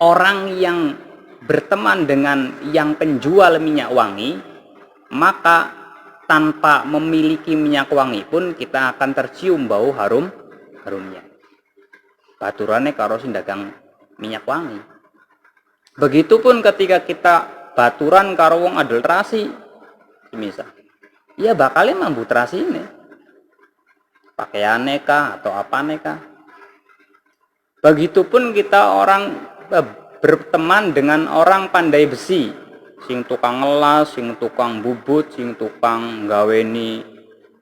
orang yang berteman dengan yang penjual minyak wangi, maka tanpa memiliki minyak wangi pun kita akan tercium bau harumnya. Baturane karo sing dagang minyak wangi. Begitupun ketika kita baturan karo wong adulterasi, misal, ya bakalnya mambutrasi ini, pakaiannya kah atau apane kah. Begitupun kita orang berteman dengan orang pandai besi, sing tukang ngelas, sing tukang bubut, sing tukang gaweni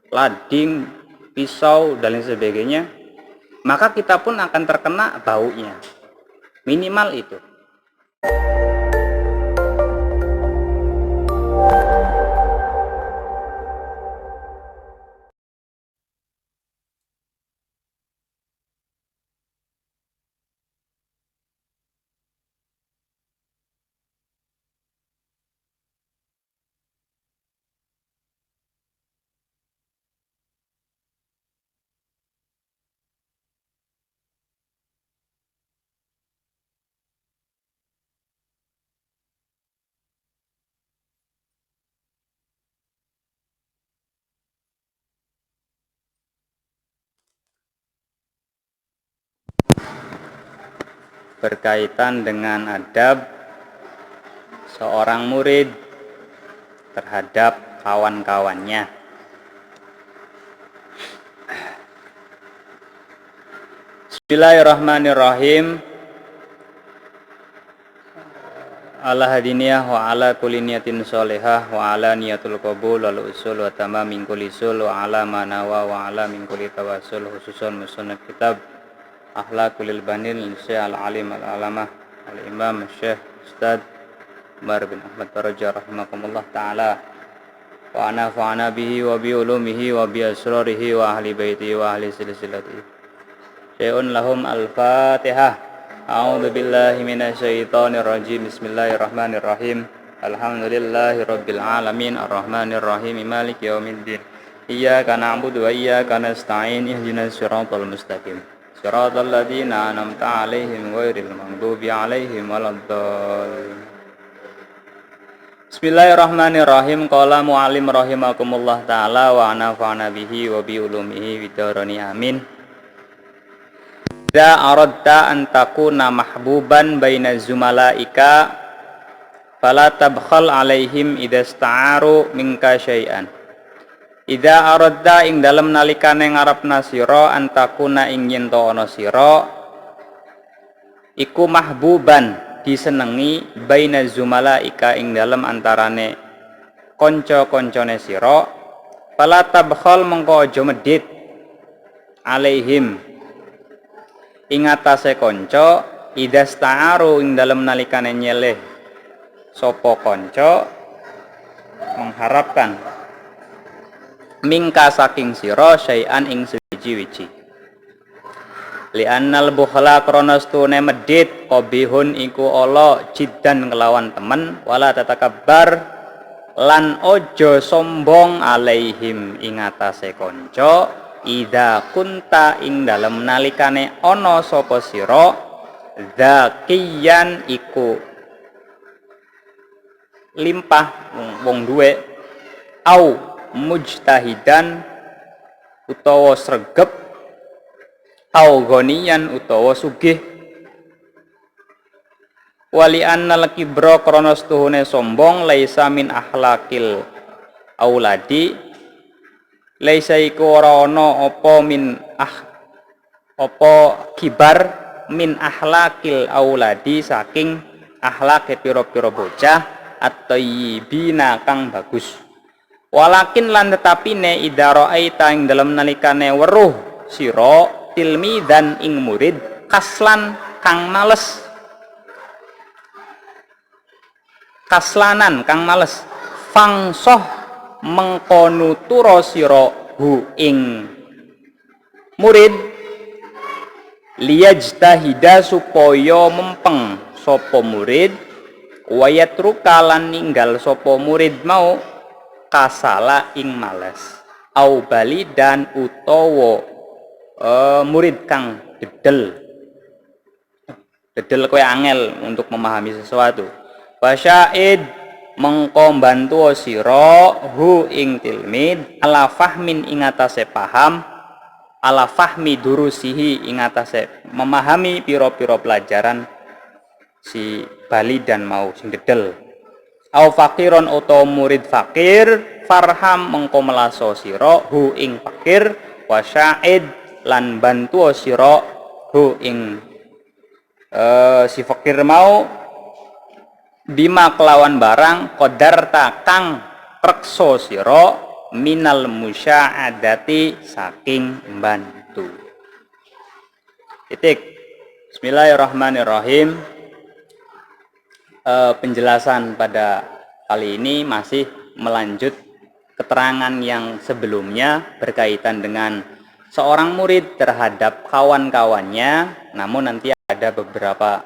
lading, pisau dan lain sebagainya, maka kita pun akan terkena baunya. Minimal itu. Berkaitan dengan adab seorang murid terhadap kawan-kawannya. Bismillahirrahmanirrahim. Ala hadiniyah wa ala kulli niyatin sholihah wa ala niyatul qabul wal usul wa tamam min kulli sul wa ala manawa wa ala min kulli tawassul khususan musannaf kitab Akhlaqul Banil Syekh Al-Alim Al-Alamah Al-Imam Syekh Ustaz Umar bin Ahmad Baraja rahimakumullah ta'ala wa nafa'ana bihi wa bi ulumihi wa bi asrarihi wa ahli baiti wa ahli silsilatihi. Syai'un lahum al-Fatihah. A'udzu billahi minasyaitonir rajim. Bismillahirrahmanirrahim. Alhamdulillahi rabbil alamin arrahmanir rahim maliki yaumiddin. Iyyaka na'budu wa iyyaka nasta'in ihdinas siratal mustaqim. Siratal ladzina an'amta 'alaihim ghairil maghdubi 'alaihim waladdallin. Bismillahirrahmanirrahim. Qala mu'allim rahimakumullah ta'ala wa nafa'ana bihi wa bi ulumihi bidarani amin. Idza aradta an takuna mahbuban baina zumalaika fala tabkhal 'alaihim idza ista'aru minka syai'an. Idza aradta ing dalem nalikane ngarepna sira antakuna ing yen to ana sira iku mahbuban disenengi baina zumalaika ing dalem antarane kanca-kancane sira fala tabkhal mengko aja medhit alaihim ing atase kanca idza sta'aru ing dalem nalikane nyeleh sapa kanca mengharapkan mingka saking sira syai'an ing sewiji-wiji. Li'annal bukhla kronostune medhit qabihun iku ala jiddan kelawan temen wala tatakabbar lan ojo sombong alaihim ing atase kanca idza kunta ing dalem nalikane ana sapa sira zakiyan iku limpah wong duwe au mujtahidan utawa sregep au ghaniyan utawa sugih wali annal kibra krana stuhune sombong laisa min akhlaqil auladi laisa iku ora ana apa min apa kibar min akhlaqil auladi saking akhlake pira-pira bocah at-thayyibina kang bagus. Walakin lan tetapine idza ra'aita ing dalem nalikane weruh sira tilmidan ing murid kaslan kang males kaslanan kang males fangsoh mengko tura sira hu ing murid liyajtahida supaya mempeng sapa murid wayatruka lan ninggal sapa murid mau kasala ing males au bali dan utawa murid kang dedel Dedel kowe angel untuk memahami sesuatu. Wasya'id mengko bantu sira hu ing tilmid ala fahmin ing atase paham, ala fahmi durusihi ing atase memahami piro-piro pelajaran si bali dan mau sing dedel. Au fakiron utawa murid fakir farham mengko melaso sira hu ing fakir, wasya'id lan bantu sira hu ing si fakir mau bima kelawan barang qadarta kang prekso sira minal musya'adati saking bantu. Titik. Bismillahirrahmanirrahim. Penjelasan pada kali ini masih melanjut keterangan yang sebelumnya berkaitan dengan seorang murid terhadap kawan-kawannya, namun nanti ada beberapa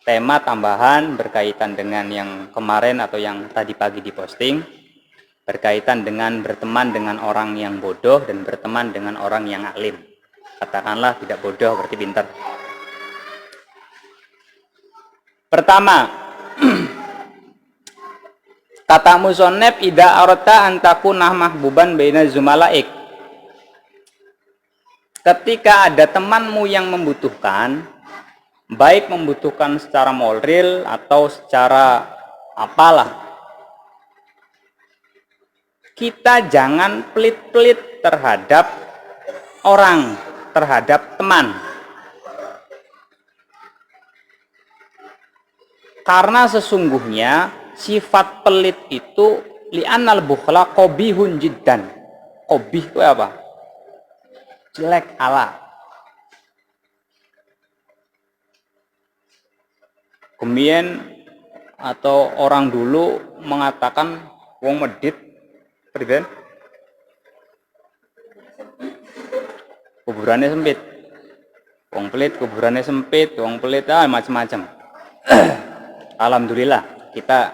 tema tambahan berkaitan dengan yang kemarin atau yang tadi pagi diposting, berkaitan dengan berteman dengan orang yang bodoh dan berteman dengan orang yang alim. Katakanlah tidak bodoh berarti pintar. Pertama, kata musonep ida arota antakunah mahbuban baina zumalaik. Ketika ada temanmu yang membutuhkan, baik membutuhkan secara moral atau secara apalah, kita jangan pelit-pelit terhadap orang, terhadap teman. Karena sesungguhnya sifat pelit itu li'annal bukhla qabihun jiddan. Qabih itu apa? Jelek ala. Kemudian atau orang dulu mengatakan wong medit priben kuburannya sempit. Wong pelit kuburannya sempit, wong pelit macam-macam. Alhamdulillah kita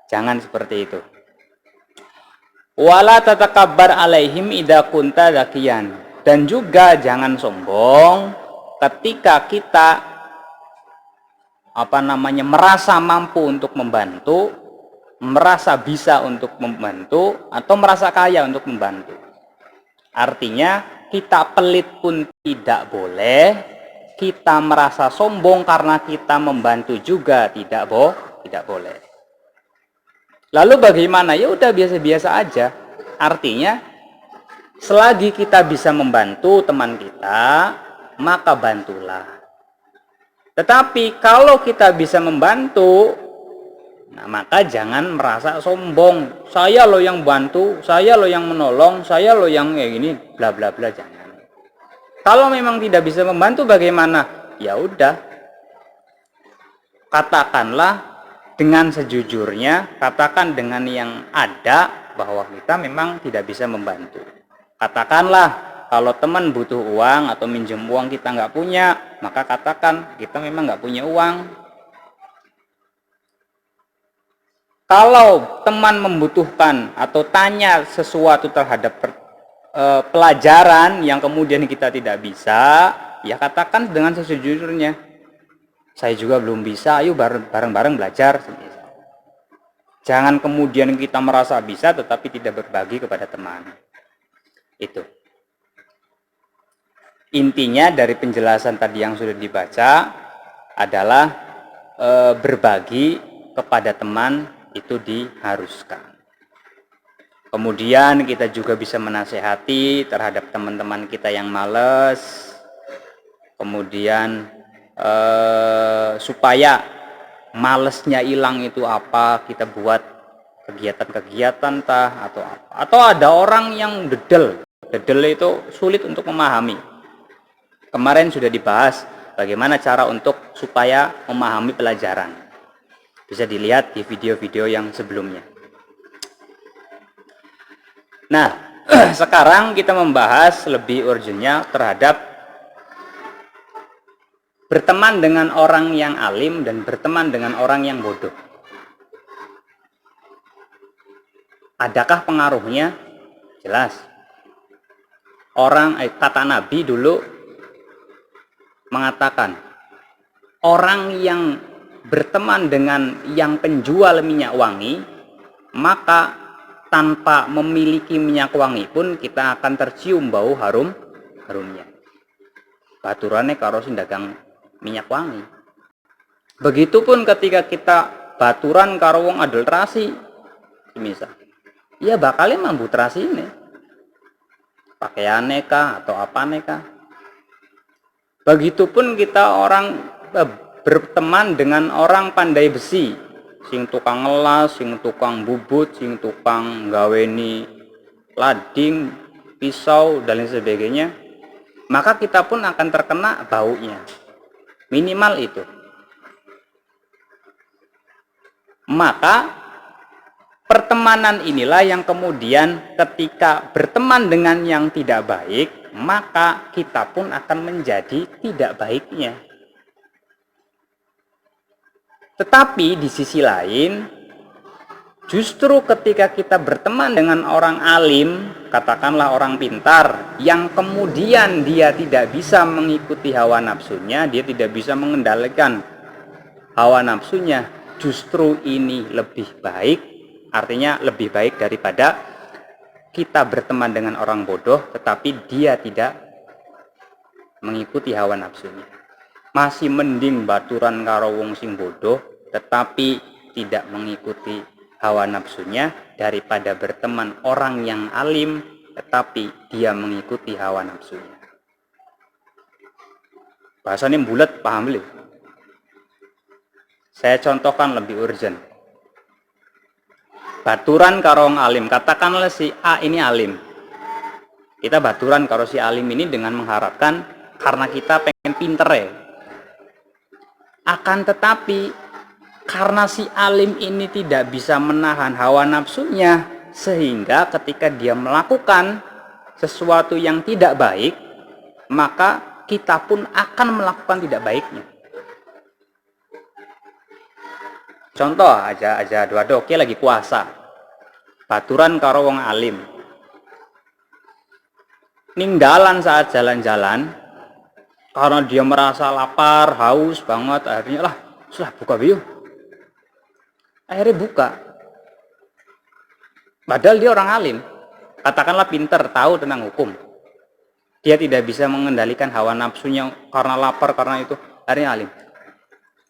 jangan seperti itu. Wala tatakabbar alaihim idza kunta zakiyan. Dan juga jangan sombong ketika kita merasa mampu untuk membantu, merasa bisa untuk membantu, atau merasa kaya untuk membantu. Artinya kita pelit pun tidak boleh, kita merasa sombong karena kita membantu juga tidak boleh. Lalu bagaimana? Ya udah biasa-biasa aja. Artinya selagi kita bisa membantu teman kita, maka bantulah. Tetapi kalau kita bisa membantu, maka jangan merasa sombong. Saya loh yang bantu, saya loh yang menolong, saya loh yang kayak gini, bla bla bla, jangan. Kalau memang tidak bisa membantu bagaimana? Ya udah. Katakanlah dengan sejujurnya, katakan dengan yang ada bahwa kita memang tidak bisa membantu. Katakanlah kalau teman butuh uang atau minjem uang kita nggak punya, maka katakan kita memang nggak punya uang. Kalau teman membutuhkan atau tanya sesuatu terhadap pelajaran yang kemudian kita tidak bisa, ya katakan dengan sejujurnya, saya juga belum bisa, ayo bareng-bareng belajar. Jangan kemudian kita merasa bisa tetapi tidak berbagi kepada teman. Itu intinya dari penjelasan tadi yang sudah dibaca adalah berbagi kepada teman itu diharuskan. Kemudian kita juga bisa menasehati terhadap teman-teman kita yang malas, kemudian supaya malesnya hilang itu apa, kita buat kegiatan-kegiatan atau ada orang yang dedel itu sulit untuk memahami. Kemarin sudah dibahas bagaimana cara untuk supaya memahami pelajaran, bisa dilihat di video-video yang sebelumnya. Nah, sekarang kita membahas lebih urgennya terhadap berteman dengan orang yang alim dan berteman dengan orang yang bodoh. Adakah pengaruhnya? Jelas. Kata Nabi dulu mengatakan, orang yang berteman dengan yang penjual minyak wangi, maka tanpa memiliki minyak wangi pun kita akan tercium bau harumnya. Baturane karo sing dagang minyak wangi. Begitupun ketika kita baturan karo wong adulterasi, misal, ya bakalnya mambu terasi ini, pakaiannya kah atau apane kah. Begitupun kita orang berteman dengan orang pandai besi, sing tukang ngelas, sing tukang bubut, sing tukang gaweni lading, pisau dan lain sebagainya, maka kita pun akan terkena baunya. Minimal itu. Maka pertemanan inilah yang kemudian ketika berteman dengan yang tidak baik, maka kita pun akan menjadi tidak baiknya. Tetapi di sisi lain, justru ketika kita berteman dengan orang alim, katakanlah orang pintar, yang kemudian dia tidak bisa mengikuti hawa nafsunya, dia tidak bisa mengendalikan hawa nafsunya, justru ini lebih baik, artinya lebih baik daripada kita berteman dengan orang bodoh, tetapi dia tidak mengikuti hawa nafsunya. Masih mending baturan karo wong sing bodoh, tetapi tidak mengikuti hawa nafsunya, daripada berteman orang yang alim tetapi dia mengikuti hawa nafsunya. Bahasanya bulat, paham belum? Saya contohkan lebih urgent. Baturan karo wong alim, katakanlah si A ini alim. Kita baturan karo si alim ini dengan mengharapkan karena kita pengen pinter ya. Akan tetapi karena si alim ini tidak bisa menahan hawa nafsunya, sehingga ketika dia melakukan sesuatu yang tidak baik, maka kita pun akan melakukan tidak baiknya. Contoh aja dua doke lagi puasa, baturan karo wong alim, ninggalan saat jalan-jalan, karena dia merasa lapar, haus banget, akhirnya sudah buka biu. Akhirnya buka. Padahal dia orang alim, katakanlah pinter, tahu tentang hukum. Dia tidak bisa mengendalikan hawa nafsunya karena lapar, karena itu akhirnya alim.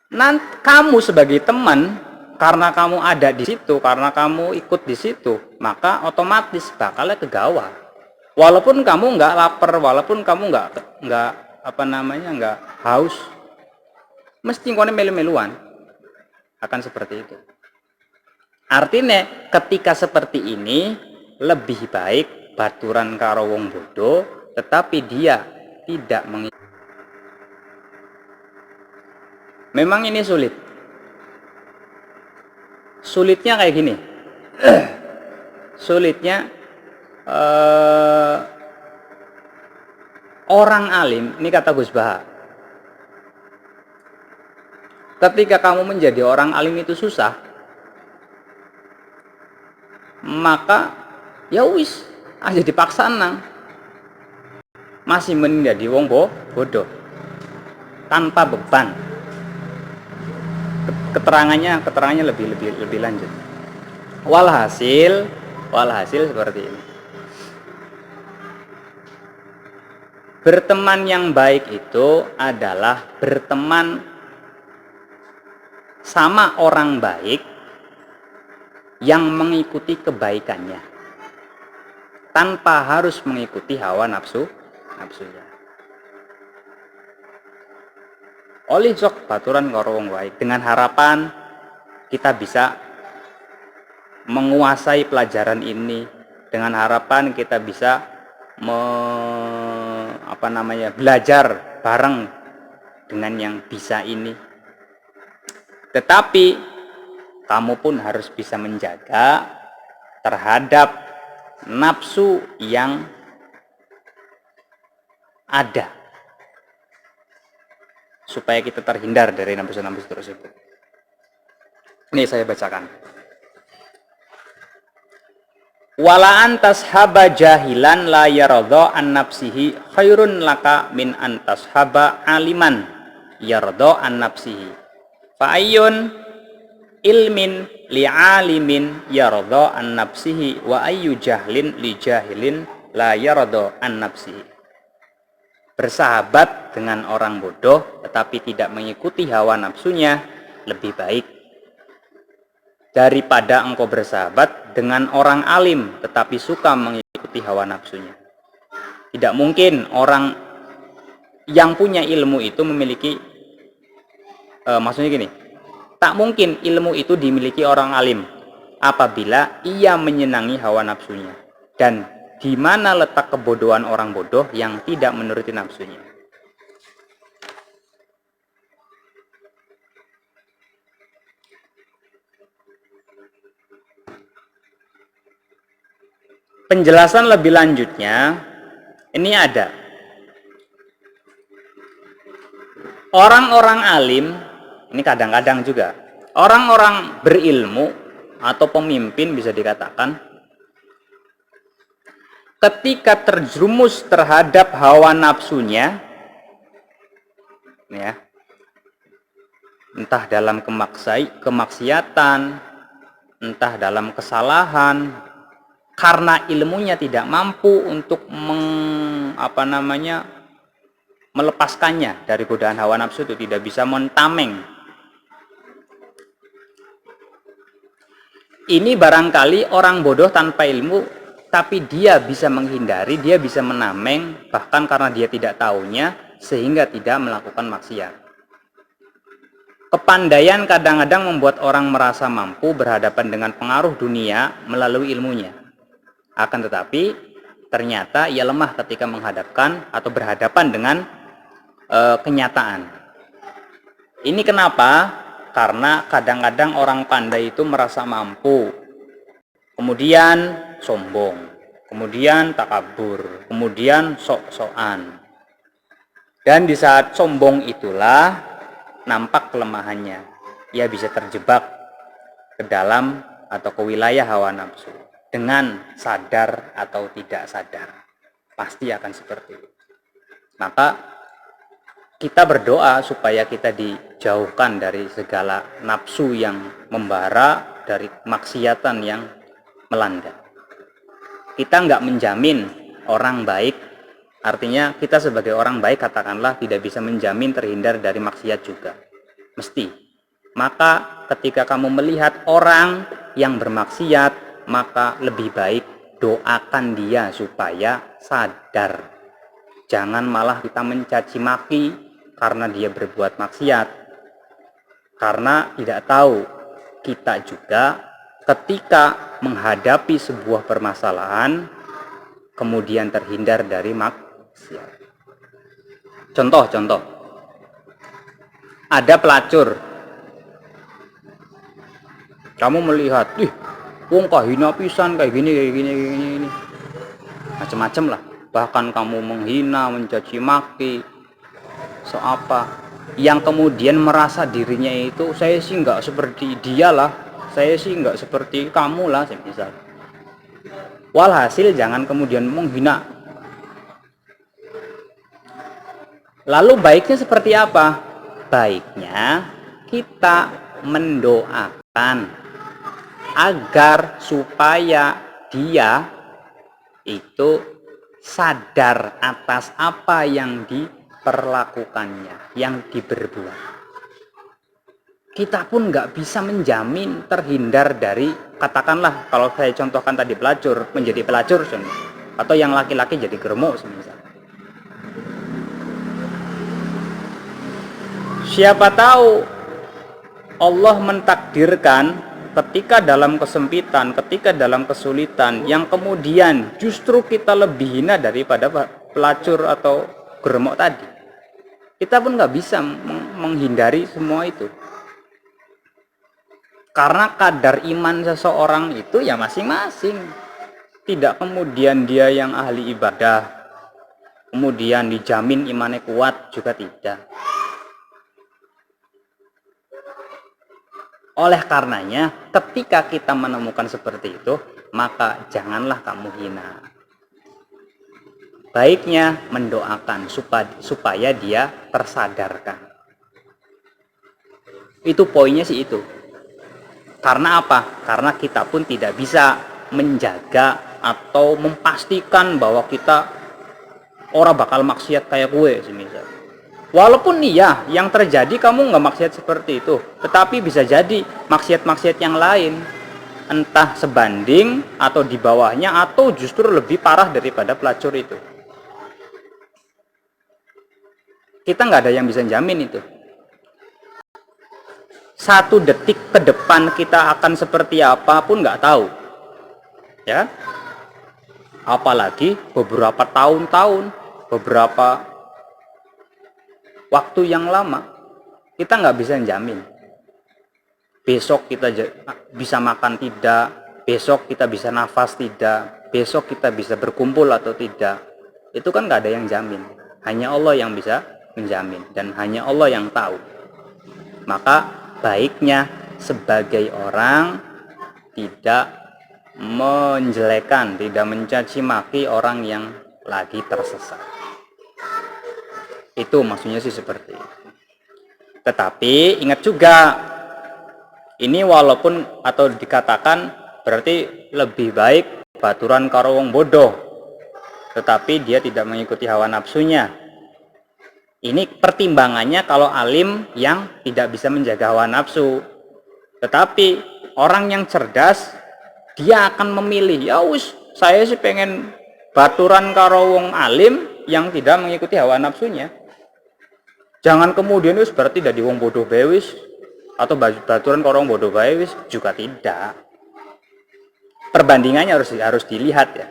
Nanti kamu sebagai teman, karena kamu ada di situ, karena kamu ikut di situ, maka otomatis bakalnya kegawa. Walaupun kamu nggak lapar, walaupun kamu nggak haus, mesti kone melu-meluan akan seperti itu. Artinya ketika seperti ini lebih baik baturan karo wong bodoh, tetapi dia tidak mengikuti. Memang ini sulit. Sulitnya kayak gini. Sulitnya orang alim, ini kata Gus Baha. Ketika kamu menjadi orang alim itu susah, maka ya wis aja dipaksa nang. Masih menjadi wong bodoh tanpa beban. Keterangannya lebih lanjut. Walhasil seperti ini. Berteman yang baik itu adalah berteman sama orang baik yang mengikuti kebaikannya tanpa harus mengikuti hawa nafsunya. Oleh sok baturan karo wong baik dengan harapan kita bisa menguasai pelajaran ini, dengan harapan kita bisa belajar bareng dengan yang bisa ini. Tetapi kamu pun harus bisa menjaga terhadap nafsu yang ada, supaya kita terhindar dari nafsu-nafsu tersebut. Ini saya bacakan. Wala antas haba jahilan la yaradha an nafsihi khairun laka min antas haba aliman yarda an nafsihi. Fa ayyun ilmin li'alimin yarda an nafsihi wa ayyu jahlin li jahilin la yarda an nafsihi. Bersahabat dengan orang bodoh tetapi tidak mengikuti hawa nafsunya lebih baik daripada engkau bersahabat dengan orang alim tetapi suka mengikuti hawa nafsunya. Tidak mungkin orang yang punya ilmu itu memiliki maksudnya gini, tak mungkin ilmu itu dimiliki orang alim apabila ia menyenangi hawa nafsunya. Dan di mana letak kebodohan orang bodoh yang tidak menuruti nafsunya? Penjelasan lebih lanjutnya ini ada. Orang-orang alim, ini kadang-kadang juga orang-orang berilmu atau pemimpin bisa dikatakan, ketika terjerumus terhadap hawa nafsunya, ya, entah dalam kemaksiatan, entah dalam kesalahan, karena ilmunya tidak mampu untuk melepaskannya dari godaan hawa nafsu itu, tidak bisa mentameng. Ini barangkali orang bodoh tanpa ilmu, tapi dia bisa menghindari, dia bisa menameng, bahkan karena dia tidak tahunya, sehingga tidak melakukan maksiat. Kepandaian kadang-kadang membuat orang merasa mampu berhadapan dengan pengaruh dunia melalui ilmunya. Akan tetapi, ternyata ia lemah ketika menghadapkan atau berhadapan dengan kenyataan. Ini kenapa? Karena kadang-kadang orang pandai itu merasa mampu, kemudian sombong, kemudian takabur, kemudian sok-sokan. Dan di saat sombong itulah nampak kelemahannya. Ia bisa terjebak ke dalam atau ke wilayah hawa nafsu dengan sadar atau tidak sadar. Pasti akan seperti itu. Maka kita berdoa supaya kita dijauhkan dari segala nafsu yang membara, dari maksiatan yang melanda. Kita nggak menjamin orang baik, artinya kita sebagai orang baik katakanlah tidak bisa menjamin terhindar dari maksiat juga. Mesti. Maka ketika kamu melihat orang yang bermaksiat, maka lebih baik doakan dia supaya sadar. Jangan malah kita mencaci maki karena dia berbuat maksiat. Karena tidak tahu kita juga ketika menghadapi sebuah permasalahan kemudian terhindar dari maksiat. Contoh. Ada pelacur. Kamu melihat, wong kahina pisan kayak gini. Macam-macam lah. Bahkan kamu menghina, mencaci maki, apa yang kemudian merasa dirinya itu, saya sih nggak seperti dia lah, saya sih nggak seperti kamu lah, misal. Walhasil jangan kemudian menghina. Lalu baiknya seperti apa? Baiknya kita mendoakan agar supaya dia itu sadar atas apa yang diperlakukannya, yang diperbuat. Kita pun nggak bisa menjamin terhindar dari, katakanlah kalau saya contohkan tadi pelacur, menjadi pelacur atau yang laki-laki jadi germo semisal. Siapa tahu Allah mentakdirkan ketika dalam kesempitan, ketika dalam kesulitan, yang kemudian justru kita lebih hina daripada pelacur atau germo tadi. Kita pun nggak bisa menghindari semua itu. Karena kadar iman seseorang itu ya masing-masing. Tidak kemudian dia yang ahli ibadah, kemudian dijamin imannya kuat, juga tidak. Oleh karenanya, ketika kita menemukan seperti itu, maka janganlah kamu hina. Baiknya mendoakan supaya dia tersadarkan. Itu poinnya sih itu. Karena apa? Karena kita pun tidak bisa menjaga atau memastikan bahwa kita orang bakal maksiat kayak gue semisal. Walaupun iya, yang terjadi kamu nggak maksiat seperti itu, tetapi bisa jadi maksiat-maksiat yang lain, entah sebanding atau di bawahnya atau justru lebih parah daripada pelacur itu. Kita nggak ada yang bisa jamin itu. 1 detik ke depan kita akan seperti apa pun nggak tahu, ya. Apalagi beberapa tahun-tahun, beberapa waktu yang lama, kita nggak bisa jamin. Besok kita bisa makan tidak, besok kita bisa nafas tidak, besok kita bisa berkumpul atau tidak. Itu kan nggak ada yang jamin. Hanya Allah yang bisa menjamin dan hanya Allah yang tahu. Maka baiknya sebagai orang tidak menjelekan, tidak mencaci maki orang yang lagi tersesat. Itu maksudnya sih seperti itu. Tetapi ingat juga, ini walaupun atau dikatakan berarti lebih baik baturan karo wong bodoh, tetapi dia tidak mengikuti hawa nafsunya. Ini pertimbangannya kalau alim yang tidak bisa menjaga hawa nafsu. Tetapi orang yang cerdas, dia akan memilih, ya wis, saya sih pengen baturan karo wong alim yang tidak mengikuti hawa nafsunya. Jangan kemudian wis berarti dari wong bodoh bewis atau baturan karo wong bodoh bewis, juga tidak. Perbandingannya harus dilihat ya.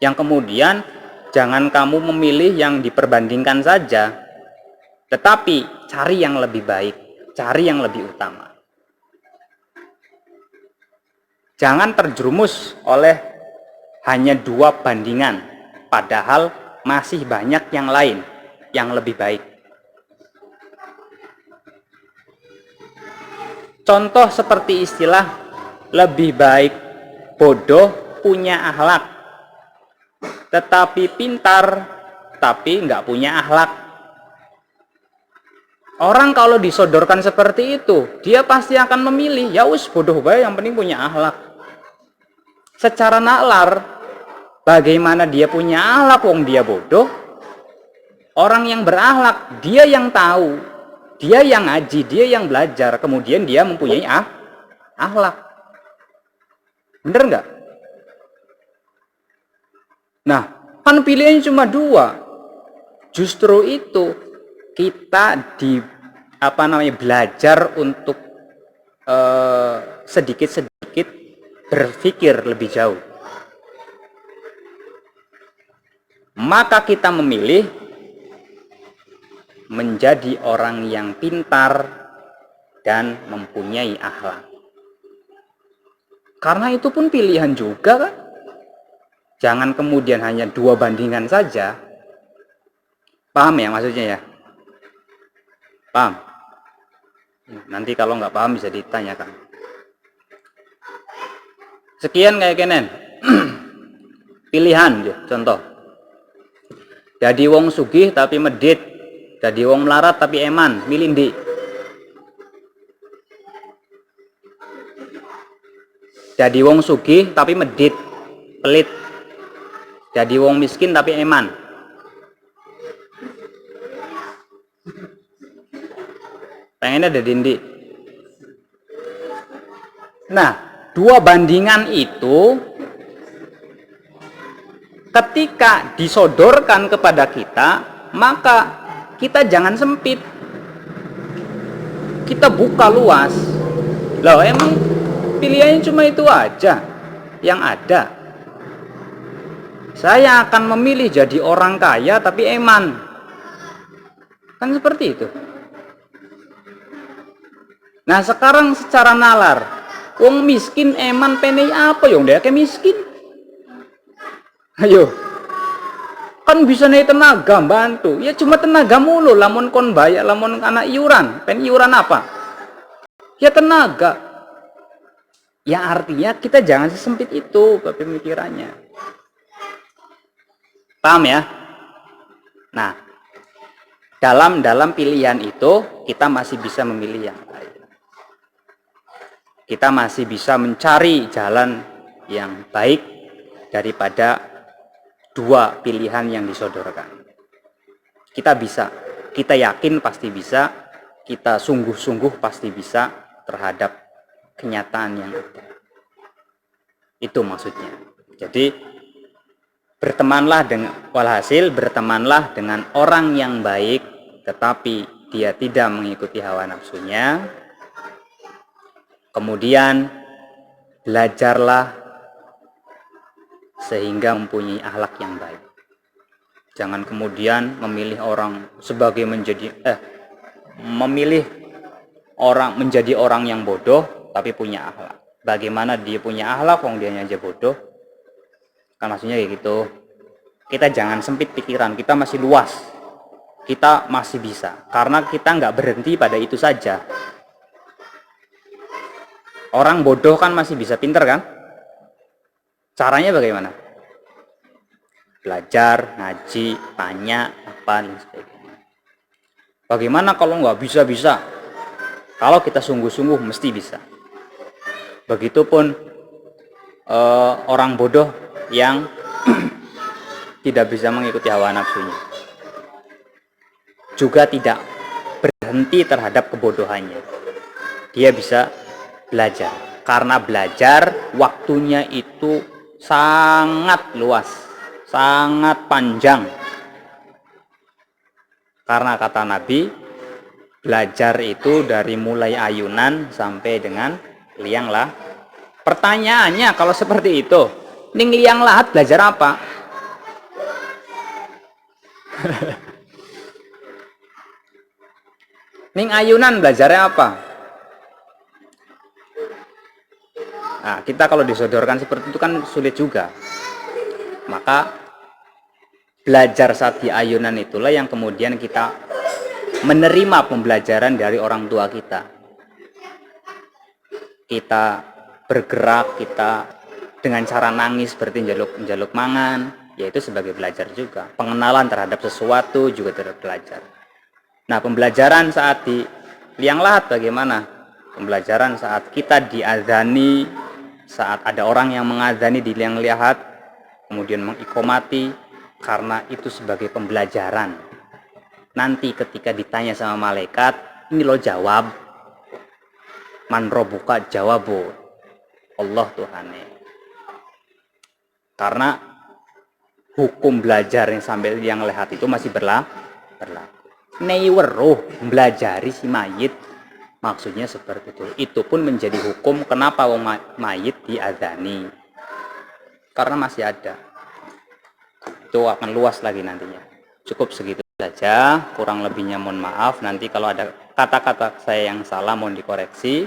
Yang kemudian jangan kamu memilih yang diperbandingkan saja, tetapi cari yang lebih baik, cari yang lebih utama. Jangan terjerumus oleh hanya 2 bandingan, padahal masih banyak yang lain yang lebih baik. Contoh seperti istilah lebih baik bodoh punya akhlak, tetapi pintar tapi nggak punya akhlak. Orang kalau disodorkan seperti itu, dia pasti akan memilih, ya wis bodoh bae yang penting punya akhlak. Secara nalar, bagaimana dia punya akhlak wong dia bodoh? Orang yang berakhlak, dia yang tahu, dia yang ngaji, dia yang belajar, kemudian dia mempunyai akhlak. Bener nggak? Nah, kan pilihannya cuma 2. Justru itu kita belajar untuk sedikit-sedikit berpikir lebih jauh. Maka kita memilih menjadi orang yang pintar dan mempunyai akhlak. Karena itu pun pilihan juga kan. Jangan kemudian hanya 2 bandingan saja. Paham ya maksudnya ya? Paham? Nanti kalau nggak paham bisa ditanyakan. Sekian kayak kenen. Pilihan ya, contoh. Jadi wong sugih tapi medit, jadi wong melarat tapi eman, milih ndi? Jadi wong sugih tapi medit, pelit. Jadi wong miskin tapi eman. Pengennya ada dindi. Nah, 2 bandingan itu ketika disodorkan kepada kita, maka kita jangan sempit. Kita buka luas. Loh, emang pilihannya cuma itu aja yang ada. Saya akan memilih jadi orang kaya tapi eman. Kan seperti itu. Nah, sekarang secara nalar, wong miskin eman penei apa yang dia kayak miskin? Ayo, kan bisa nih tenaga bantu, ya cuma tenaga mulu, lamun kon bayar, lamun anak iuran, pen iuran apa? Ya tenaga. Ya artinya kita jangan sesempit itu pemikirannya. Paham ya? Nah, dalam pilihan itu kita masih bisa memilih yang lain. kita masih bisa mencari jalan yang baik daripada dua pilihan yang disodorkan. Kita bisa, kita yakin pasti bisa, kita sungguh-sungguh pasti bisa terhadap kenyataan yang ada. Itu maksudnya. Jadi bertemanlah dengan orang yang baik, tetapi dia tidak mengikuti hawa nafsunya. Kemudian belajarlah sehingga mempunyai akhlak yang baik. Jangan kemudian memilih orang menjadi orang yang bodoh tapi punya akhlak. Bagaimana dia punya akhlak wong dia aja bodoh? Kan maksudnya kayak gitu. Kita jangan sempit pikiran, kita masih luas. Kita masih bisa, karena kita nggak berhenti pada itu saja. Orang bodoh kan masih bisa pinter kan? Caranya bagaimana? Belajar, ngaji, tanya, apa dan sebagainya. Bagaimana kalau nggak bisa? Kalau kita sungguh-sungguh mesti bisa. Begitupun orang bodoh yang tidak bisa mengikuti hawa nafsunya, juga tidak berhenti terhadap kebodohannya. Dia bisa belajar, karena belajar waktunya itu sangat luas, sangat panjang. Karena kata Nabi, belajar itu dari mulai ayunan sampai dengan liang lahat. Pertanyaannya, kalau seperti itu, ning liang lahat belajar apa? Ning ayunan belajarnya apa? Nah, kita kalau disodorkan seperti itu kan sulit juga. Maka belajar saat di ayunan itulah yang kemudian kita menerima pembelajaran dari orang tua kita. Kita bergerak, kita dengan cara nangis seperti jaluk mangan, yaitu sebagai belajar juga. Pengenalan terhadap sesuatu juga terhadap belajar. Nah, pembelajaran saat di liang lahat bagaimana? Pembelajaran saat kita diazani, saat ada orang yang mengazani di liang lahat, kemudian mengikomati, karena itu sebagai pembelajaran. Nanti ketika ditanya sama malaikat, ini lo jawab, man robuka jawabu, Allah Tuhane. Karena hukum belajar yang sambil liang lahat itu masih berlaku. Nei weruh belajari si mayit, maksudnya seperti itu. Itu pun menjadi hukum kenapa wong mayit diazani, karena masih ada. Itu akan luas lagi nantinya. Cukup segitu saja, kurang lebihnya mohon maaf. Nanti kalau ada kata-kata saya yang salah mohon dikoreksi,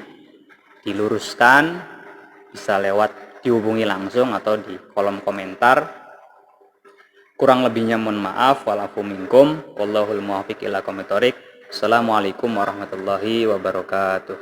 diluruskan, bisa lewat dihubungi langsung atau di kolom komentar. Kurang lebihnya mohon maaf. Walafu minkum, wallahul muwaffiq ila aqwamit thoriq. Assalamualaikum warahmatullahi wabarakatuh.